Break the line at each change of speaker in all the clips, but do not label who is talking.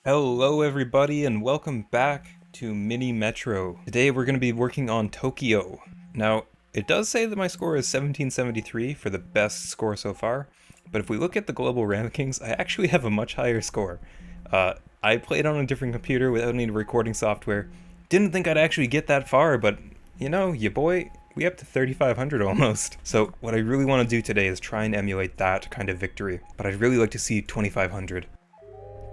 Hello everybody and welcome back to Mini Metro. Today we're going to be working on Tokyo. Now, it does say that my score is 1773 for the best score so far, but if we look at the global rankings, I actually have a much higher score. I played on a different computer without any recording software. Didn't think I'd actually get that far, but you know, ya boy, we up to 3,500 almost. So what I really want to do today is try and emulate that kind of victory, but I'd really like to see 2,500.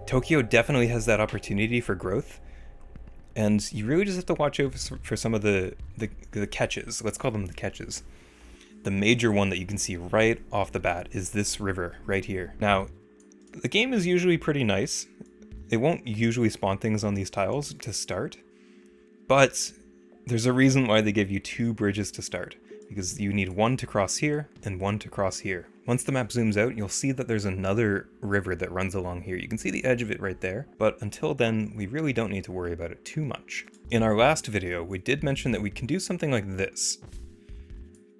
Tokyo definitely has that opportunity for growth, and you really just have to watch out for some of the catches. Let's call them the catches. The major one that you can see right off the bat is this river right here. Now, the game is usually pretty nice. It won't usually spawn things on these tiles to start, but there's a reason why they give you two bridges to start, because you need one to cross here and one to cross here. Once the map zooms out, you'll see that there's another river that runs along here. You can see the edge of it right there, but until then, we really don't need to worry about it too much. In our last video, we did mention that we can do something like this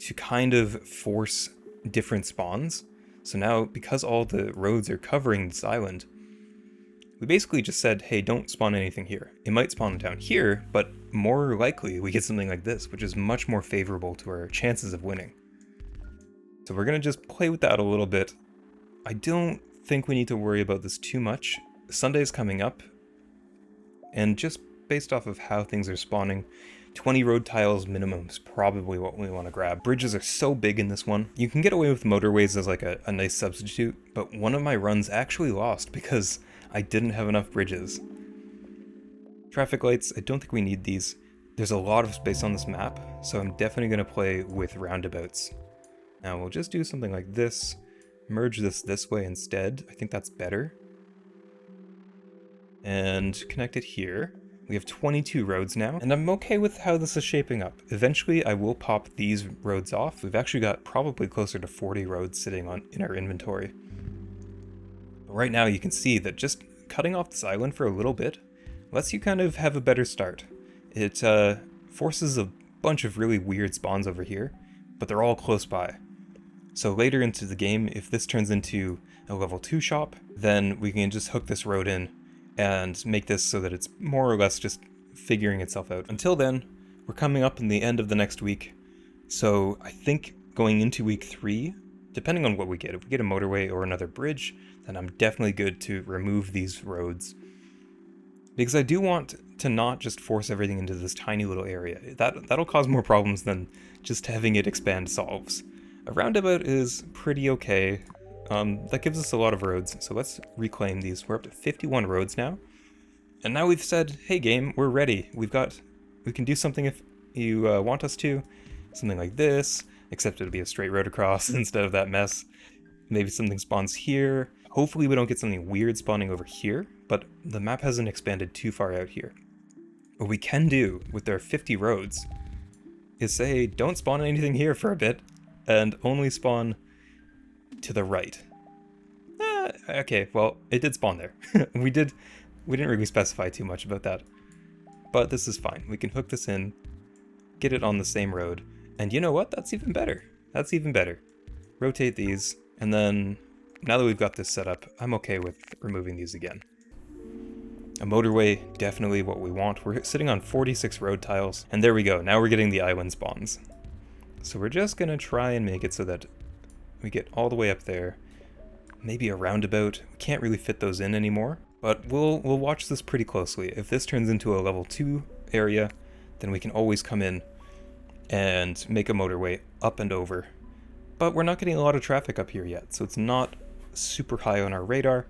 to kind of force different spawns. So now, because all the roads are covering this island, we basically just said, hey, don't spawn anything here. It might spawn down here, but more likely we get something like this, which is much more favorable to our chances of winning. So we're going to just play with that a little bit. I don't think we need to worry about this too much. Sunday's coming up, and just based off of how things are spawning, 20 road tiles minimum is probably what we want to grab. Bridges are so big in this one. You can get away with motorways as like a nice substitute, but one of my runs actually lost because I didn't have enough bridges. Traffic lights, I don't think we need these. There's a lot of space on this map, so I'm definitely going to play with roundabouts. Now we'll just do something like this, merge this way instead. I think that's better. And connect it here. We have 22 roads now, and I'm okay with how this is shaping up. Eventually I will pop these roads off. We've actually got probably closer to 40 roads sitting in our inventory. But right now you can see that just cutting off this island for a little bit lets you kind of have a better start. It forces a bunch of really weird spawns over here, but they're all close by. So later into the game, if this turns into a level 2 shop, then we can just hook this road in and make this so that it's more or less just figuring itself out. Until then, we're coming up in the end of the next week, so I think going into week 3, depending on what we get, if we get a motorway or another bridge, then I'm definitely good to remove these roads. Because I do want to not just force everything into this tiny little area. That'll cause more problems than just having it expand solves. A roundabout is pretty okay. That gives us a lot of roads, so let's reclaim these. We're up to 51 roads now. And now we've said, hey game, we're ready. We can do something if you want us to. Something like this, except it'll be a straight road across instead of that mess. Maybe something spawns here. Hopefully we don't get something weird spawning over here, but the map hasn't expanded too far out here. What we can do with our 50 roads is say, don't spawn anything here for a bit, and only spawn to the right. Okay, well, it did spawn there. We didn't really specify too much about that. But this is fine. We can hook this in, get it on the same road, and you know what? That's even better. That's even better. Rotate these, and then, now that we've got this set up, I'm okay with removing these again. A motorway, definitely what we want. We're sitting on 46 road tiles, and there we go. Now we're getting the island spawns. So we're just gonna try and make it so that we get all the way up there. Maybe a roundabout. We can't really fit those in anymore, but we'll watch this pretty closely. If this turns into a level 2 area, then we can always come in and make a motorway up and over. But we're not getting a lot of traffic up here yet, so it's not super high on our radar.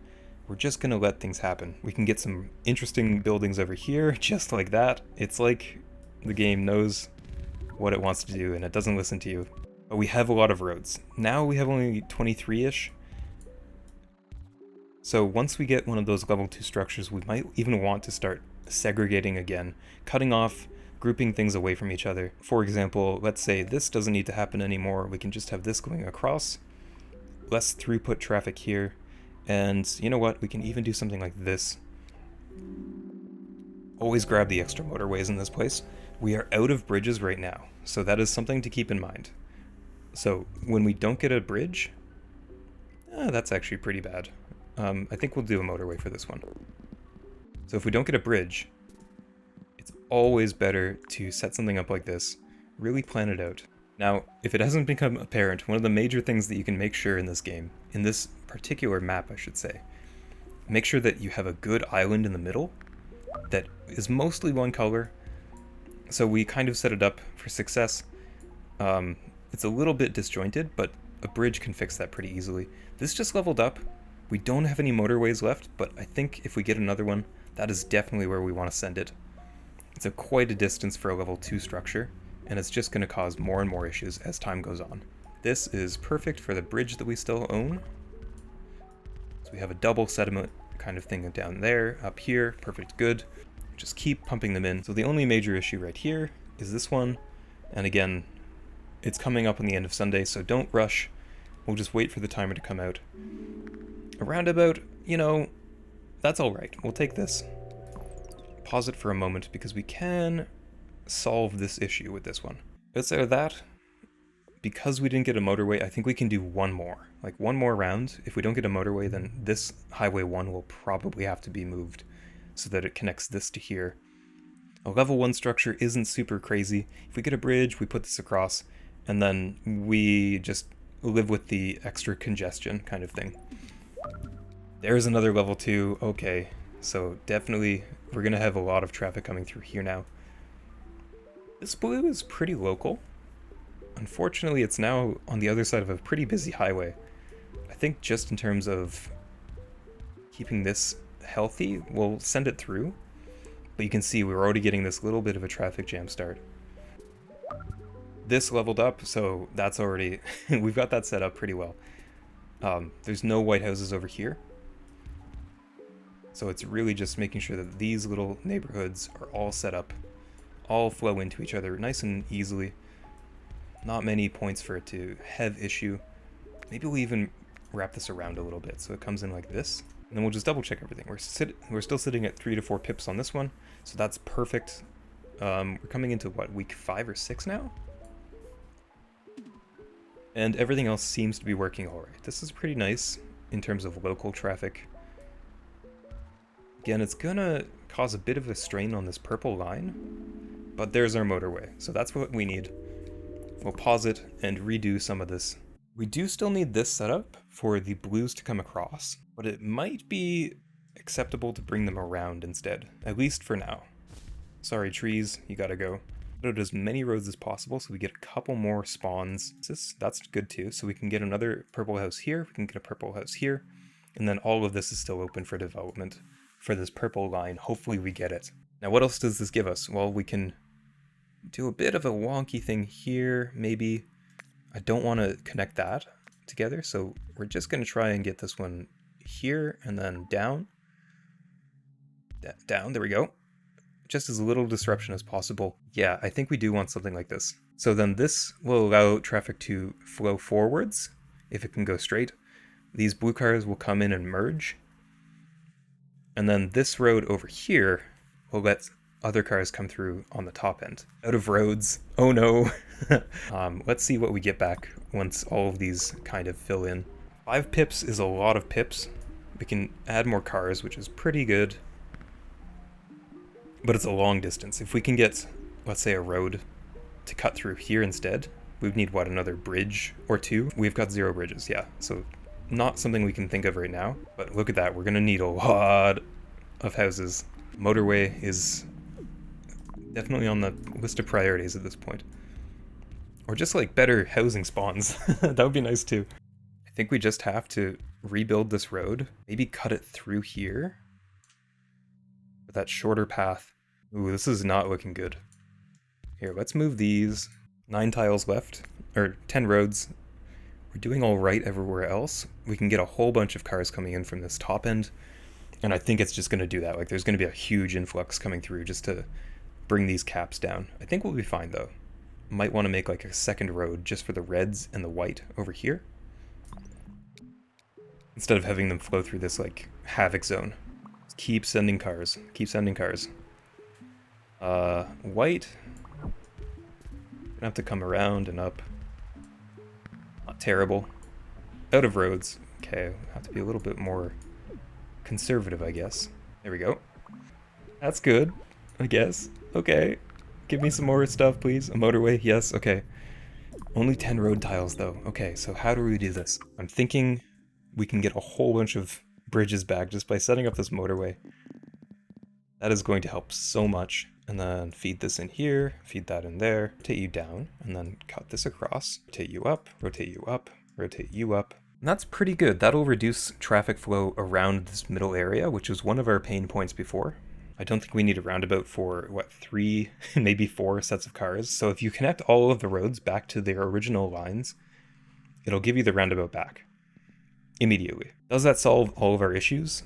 We're just gonna let things happen. We can get some interesting buildings over here, just like that. It's like the game knows what it wants to do and it doesn't listen to you. But we have a lot of roads. Now we have only 23-ish. So once we get one of those level 2 structures, we might even want to start segregating again, cutting off, grouping things away from each other. For example, let's say this doesn't need to happen anymore. We can just have this going across, less throughput traffic here. And you know what? We can even do something like this. Always grab the extra motorways in this place. We are out of bridges right now, so that is something to keep in mind. So when we don't get a bridge, that's actually pretty bad. I think we'll do a motorway for this one. So if we don't get a bridge, it's always better to set something up like this, really plan it out. Now, if it hasn't become apparent, one of the major things that you can make sure in this game, in this particular map I should say, make sure that you have a good island in the middle that is mostly one color. So we kind of set it up for success. It's a little bit disjointed, but a bridge can fix that pretty easily. This just leveled up. We don't have any motorways left, but I think if we get another one, that is definitely where we want to send it. It's quite a distance for a level 2 structure, and it's just going to cause more and more issues as time goes on. This is perfect for the bridge that we still own. So we have a double sediment kind of thing down there, up here, perfect, good. Just keep pumping them in. So the only major issue right here is this one, and again, it's coming up on the end of Sunday, so don't rush. We'll just wait for the timer to come out. Around about, you know, that's alright. We'll take this. Pause it for a moment because we can solve this issue with this one. Outside of that, because we didn't get a motorway, I think we can do one more. Like one more round. If we don't get a motorway, then this Highway 1 will probably have to be moved so that it connects this to here. A level 1 structure isn't super crazy. If we get a bridge, we put this across, and then we just live with the extra congestion kind of thing. There's another level 2. Okay, so definitely we're gonna have a lot of traffic coming through here now. This blue is pretty local. Unfortunately, it's now on the other side of a pretty busy highway. I think just in terms of keeping this healthy, we'll send it through. But you can see we're already getting this little bit of a traffic jam start. This leveled up, so that's already... we've got that set up pretty well. There's no white houses over here. So it's really just making sure that these little neighborhoods are all set up, all flow into each other nice and easily. Not many points for it to have issue. Maybe we'll even wrap this around a little bit so it comes in like this. And then we'll just double check everything. We're still sitting at 3 to 4 pips on this one, so that's perfect. We're coming into what, week 5 or 6 now? And everything else seems to be working alright. This is pretty nice in terms of local traffic. Again, it's gonna cause a bit of a strain on this purple line, but there's our motorway, so that's what we need. We'll pause it and redo some of this. We do still need this setup for the blues to come across, but it might be acceptable to bring them around instead, at least for now. Sorry trees, you gotta go. Put out as many roads as possible so we get a couple more spawns. That's good too, so we can get another purple house here, we can get a purple house here, and then all of this is still open for development for this purple line. Hopefully we get it. Now what else does this give us? Well, we can do a bit of a wonky thing here, maybe. I don't want to connect that together, so we're just going to try and get this one here and then down. Down, there we go. Just as little disruption as possible. Yeah, I think we do want something like this. So then this will allow traffic to flow forwards, if it can go straight. These blue cars will come in and merge. And then this road over here will let other cars come through on the top end. Out of roads. Oh no. Let's see what we get back once all of these kind of fill in. 5 pips is a lot of pips. We can add more cars, which is pretty good. But it's a long distance. If we can get, let's say, a road to cut through here instead, we'd need, what, another bridge or 2? We've got 0 bridges, yeah. So not something we can think of right now. But look at that, we're gonna need a lot of houses. Motorway is definitely on the list of priorities at this point. Or just like better housing spawns. That would be nice too. I think we just have to rebuild this road. Maybe cut it through here. With that shorter path. Ooh, this is not looking good. Here, let's move these. 9 tiles left. Or 10 roads. We're doing alright everywhere else. We can get a whole bunch of cars coming in from this top end. And I think it's just going to do that. Like, there's going to be a huge influx coming through just to bring these caps down. I think we'll be fine though. Might want to make like a second road just for the reds and the white over here. Instead of having them flow through this like havoc zone. Just keep sending cars. Keep sending cars. White. Gonna have to come around and up. Not terrible. Out of roads. Okay, have to be a little bit more conservative, I guess. There we go. That's good, I guess. Okay. Give me some more stuff, please. A motorway, yes, okay. Only 10 road tiles, though. Okay, so how do we do this? I'm thinking we can get a whole bunch of bridges back just by setting up this motorway. That is going to help so much. And then feed this in here, feed that in there, rotate you down, and then cut this across, rotate you up, rotate you up, rotate you up. And that's pretty good. That'll reduce traffic flow around this middle area, which was one of our pain points before. I don't think we need a roundabout for, what, 3, maybe 4 sets of cars. So if you connect all of the roads back to their original lines, it'll give you the roundabout back immediately. Does that solve all of our issues?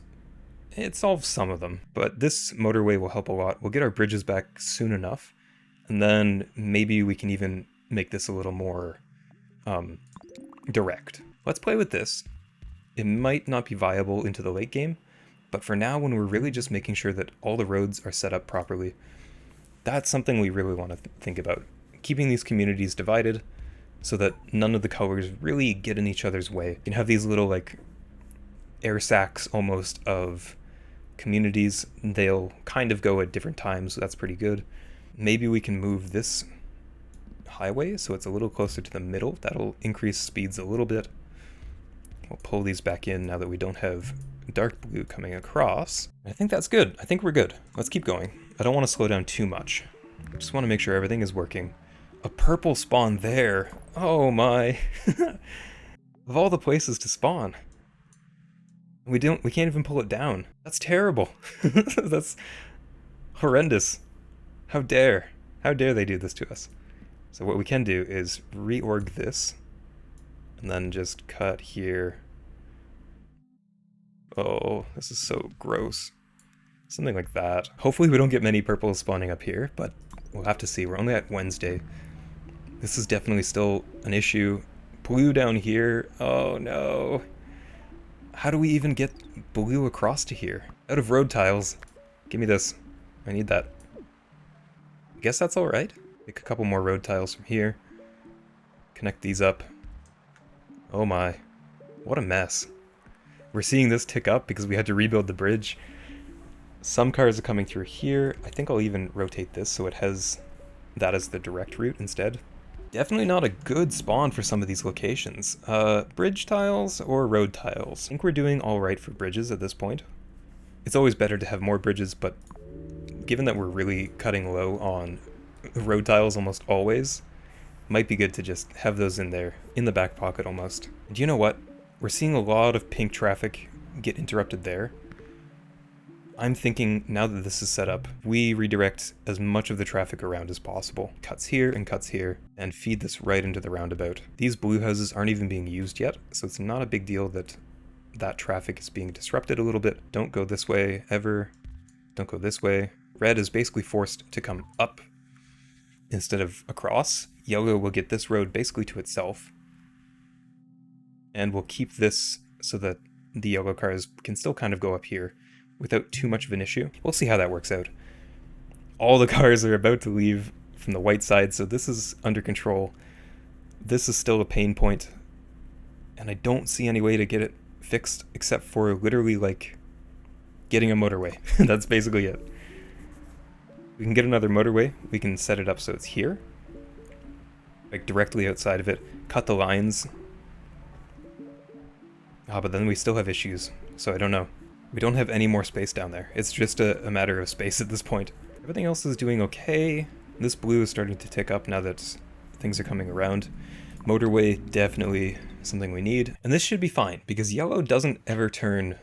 It solves some of them, but this motorway will help a lot. We'll get our bridges back soon enough, and then maybe we can even make this a little more direct. Let's play with this. It might not be viable into the late game, but for now, when we're really just making sure that all the roads are set up properly, that's something we really want to think about. Keeping these communities divided so that none of the colors really get in each other's way. You can have these little, like, air sacs almost of communities. They'll kind of go at different times, so that's pretty good. Maybe we can move this highway so it's a little closer to the middle. That'll increase speeds a little bit. We'll pull these back in now that we don't have dark blue coming across. I think that's good. I think we're good. Let's keep going. I don't want to slow down too much. I just want to make sure everything is working. A purple spawn there. Oh my. Of all the places to spawn. We can't even pull it down. That's terrible. That's horrendous. How dare they do this to us? So what we can do is reorg this and then just cut here. Oh, this is so gross. Something like that. Hopefully we don't get many purples spawning up here, but we'll have to see. We're only at Wednesday. This is definitely still an issue. Blue down here. Oh no. How do we even get blue across to here? Out of road tiles. Give me this. I need that. I guess that's alright. Make a couple more road tiles from here. Connect these up. Oh my. What a mess. We're seeing this tick up because we had to rebuild the bridge. Some cars are coming through here. I think I'll even rotate this so it has that as the direct route instead. Definitely not a good spawn for some of these locations. Bridge tiles or road tiles? I think we're doing alright for bridges at this point. It's always better to have more bridges, but given that we're really cutting low on road tiles almost always, might be good to just have those in there, in the back pocket almost. Do you know what? We're seeing a lot of pink traffic get interrupted there. I'm thinking, now that this is set up, we redirect as much of the traffic around as possible. Cuts here, and feed this right into the roundabout. These blue houses aren't even being used yet, so it's not a big deal that that traffic is being disrupted a little bit. Don't go this way, ever. Don't go this way. Red is basically forced to come up instead of across. Yellow will get this road basically to itself. And we'll keep this so that the yellow cars can still kind of go up here without too much of an issue. We'll see how that works out. All the cars are about to leave from the white side, so this is under control. This is still a pain point, and I don't see any way to get it fixed except for literally, like, getting a motorway. That's basically it. We can get another motorway. We can set it up so it's here, like directly outside of it. Cut the lines. But then we still have issues, so I don't know. We don't have any more space down there. It's just a matter of space at this point. Everything else is doing okay. This blue is starting to tick up now that things are coming around. Motorway, definitely something we need. And this should be fine, because yellow doesn't ever turn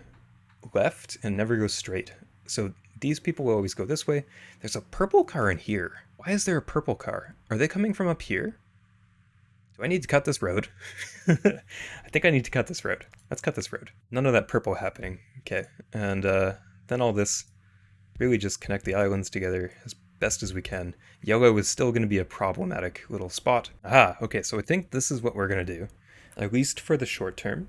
left and never goes straight. So these people will always go this way. There's a purple car in here. Why is there a purple car? Are they coming from up here? Do I need to cut this road? I think I need to cut this road. Let's cut this road. None of that purple happening. Okay, and then all this, really just connect the islands together as best as we can. Yellow is still going to be a problematic little spot. Aha, okay, so I think this is what we're going to do, at least for the short term.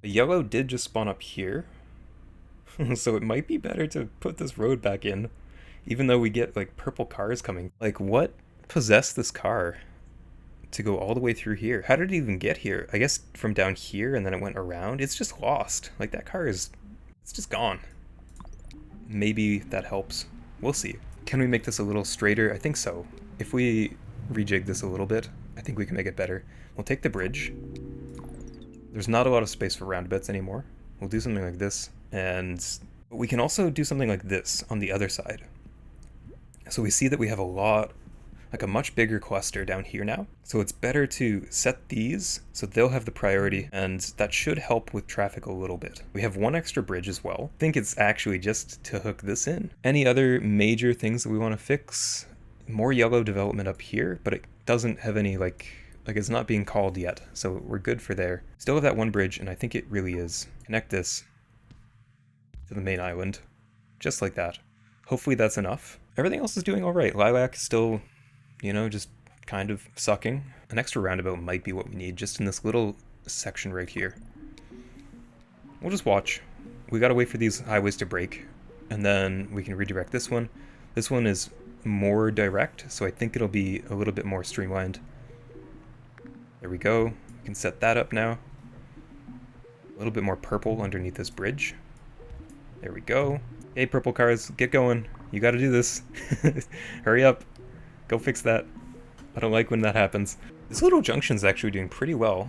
The yellow did just spawn up here, so it might be better to put this road back in, even though we get, like, purple cars coming. Like, what possessed this car to go all the way through here? How did it even get here? I guess from down here and then it went around. It's just lost. Like, that car is, it's just gone. maybe that helps. We'll see. Can we make this a little straighter? I think so. If we rejig this a little bit, I think we can make it better. We'll take the bridge. There's not a lot of space for roundabouts anymore. We'll do something like this, and we can also do something like this on the other side. So we see that we have a much bigger cluster down here now. So it's better to set these so they'll have the priority, and that should help with traffic a little bit. We have one extra bridge as well. I think it's actually just to hook this in. Any other major things that we want to fix? More yellow development up here, but it doesn't have any like it's not being called yet, so we're good for there. Still have that one bridge, and I think it really is. Connect this to the main island, just like that. Hopefully that's enough. Everything else is doing all right. Lilac is still, just kind of sucking. An extra roundabout might be what we need, just in this little section right here. We'll just watch. We gotta wait for these highways to break, and then we can redirect this one. This one is more direct, so I think it'll be a little bit more streamlined. There we go. We can set that up now. A little bit more purple underneath this bridge. There we go. Hey, purple cars, get going. You gotta do this. Hurry up. Go fix that. I don't like when that happens. This little junction's actually doing pretty well.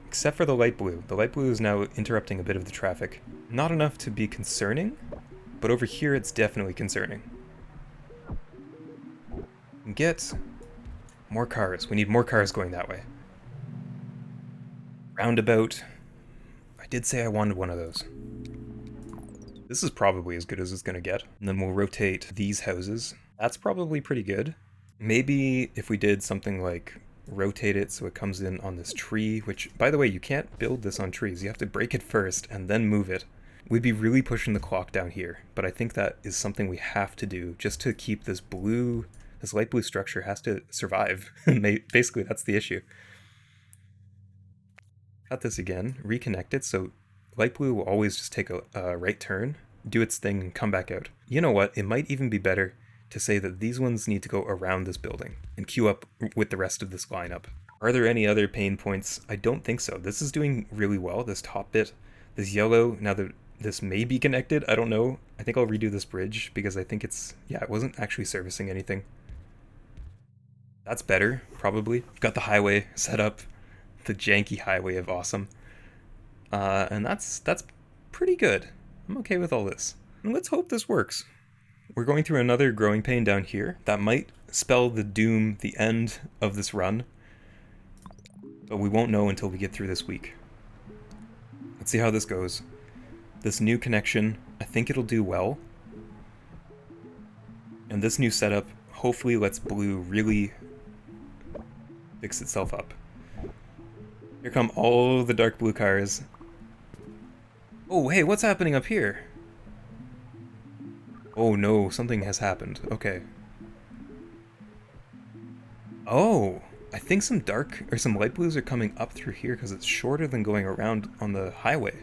Except for the light blue. The light blue is now interrupting a bit of the traffic. Not enough to be concerning, but over here it's definitely concerning. Get more cars. We need more cars going that way. Roundabout. I did say I wanted one of those. This is probably as good as it's going to get. And then we'll rotate these houses. That's probably pretty good. Maybe if we did something like rotate it so it comes in on this tree, which, by the way, you can't build this on trees. You have to break it first and then move it. We'd be really pushing the clock down here, but I think that is something we have to do just to keep this light blue structure has to survive. Basically, that's the issue. Cut this again, reconnect it, so light blue will always just take a right turn, do its thing, and come back out. You know what? It might even be better to say that these ones need to go around this building and queue up with the rest of this lineup. Are there any other pain points? I don't think so. This is doing really well, this top bit. This yellow, now that this may be connected, I don't know. I think I'll redo this bridge because I think it wasn't actually servicing anything. That's better, probably. Got the highway set up, the janky highway of awesome. And that's pretty good. I'm okay with all this. And let's hope this works. We're going through another growing pain down here. That might spell the doom, the end of this run. But we won't know until we get through this week. Let's see how this goes. This new connection, I think it'll do well. And this new setup hopefully lets blue really fix itself up. Here come all the dark blue cars. Oh, hey, what's happening up here? Oh no, something has happened. Okay. Oh, I think some light blues are coming up through here because it's shorter than going around on the highway.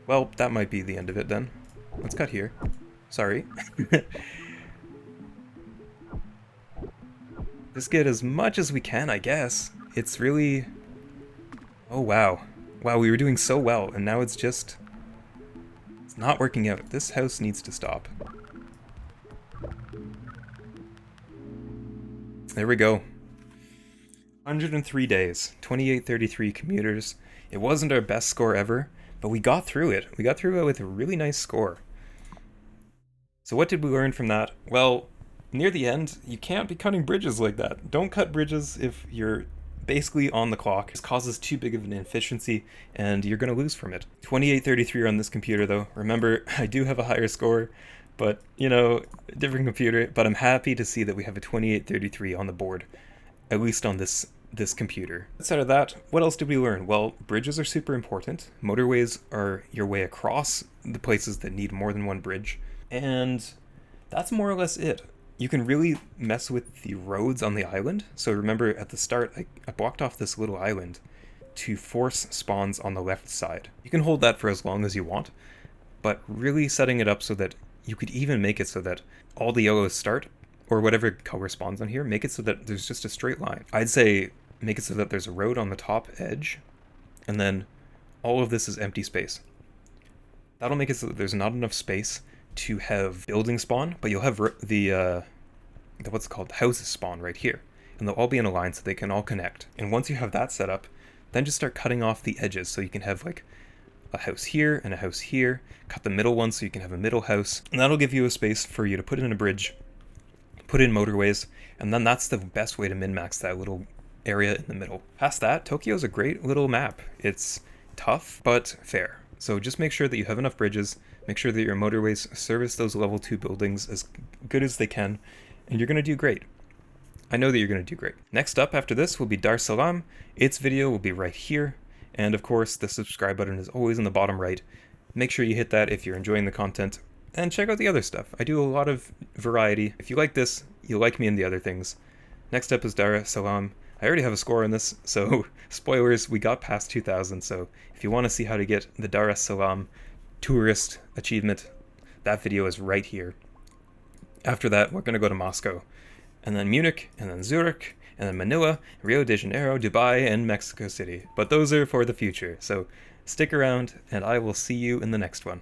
Well, that might be the end of it then. Let's cut here. Sorry. Just get as much as we can, I guess. It's really... Oh, wow. Wow, we were doing so well, and now it's just... It's not working out. This house needs to stop. There we go. 103 days, 2833 commuters. It wasn't our best score ever, but we got through it. We got through it with a really nice score. So what did we learn from that? Well, near the end, you can't be cutting bridges like that. Don't cut bridges if you're basically on the clock. It causes too big of an inefficiency, and you're going to lose from it. 2833 on this computer, though. Remember, I do have a higher score, but, different computer. But I'm happy to see that we have a 2833 on the board, at least on this computer. Outside of that, what else did we learn? Well, bridges are super important. Motorways are your way across the places that need more than one bridge. And that's more or less it. You can really mess with the roads on the island. So remember at the start, I blocked off this little island to force spawns on the left side. You can hold that for as long as you want, but really setting it up so that you could even make it so that all the yellows start, or whatever color spawns on here, make it so that there's just a straight line. I'd say make it so that there's a road on the top edge, and then all of this is empty space. That'll make it so that there's not enough space to have building spawn, but you'll have the what's it called, houses spawn right here. And they'll all be in a line so they can all connect. And once you have that set up, then just start cutting off the edges so you can have like a house here and a house here. Cut the middle one so you can have a middle house. And that'll give you a space for you to put in a bridge, put in motorways, and then that's the best way to min-max that little area in the middle. Past that, Tokyo's a great little map. It's tough, but fair. So just make sure that you have enough bridges, make sure that your motorways service those level 2 buildings as good as they can, and you're going to do great. I know that you're going to do great. Next up after this will be Dar es Salaam. Its video will be right here, and of course the subscribe button is always in the bottom right. Make sure you hit that if you're enjoying the content, and check out the other stuff. I do a lot of variety. If you like this, you'll like me in the other things. Next up is Dar es Salaam. I already have a score on this, so spoilers, we got past 2,000, so if you want to see how to get the Dar es Salaam tourist achievement, that video is right here. After that, we're going to go to Moscow, and then Munich, and then Zurich, and then Manila, Rio de Janeiro, Dubai, and Mexico City. But those are for the future, so stick around, and I will see you in the next one.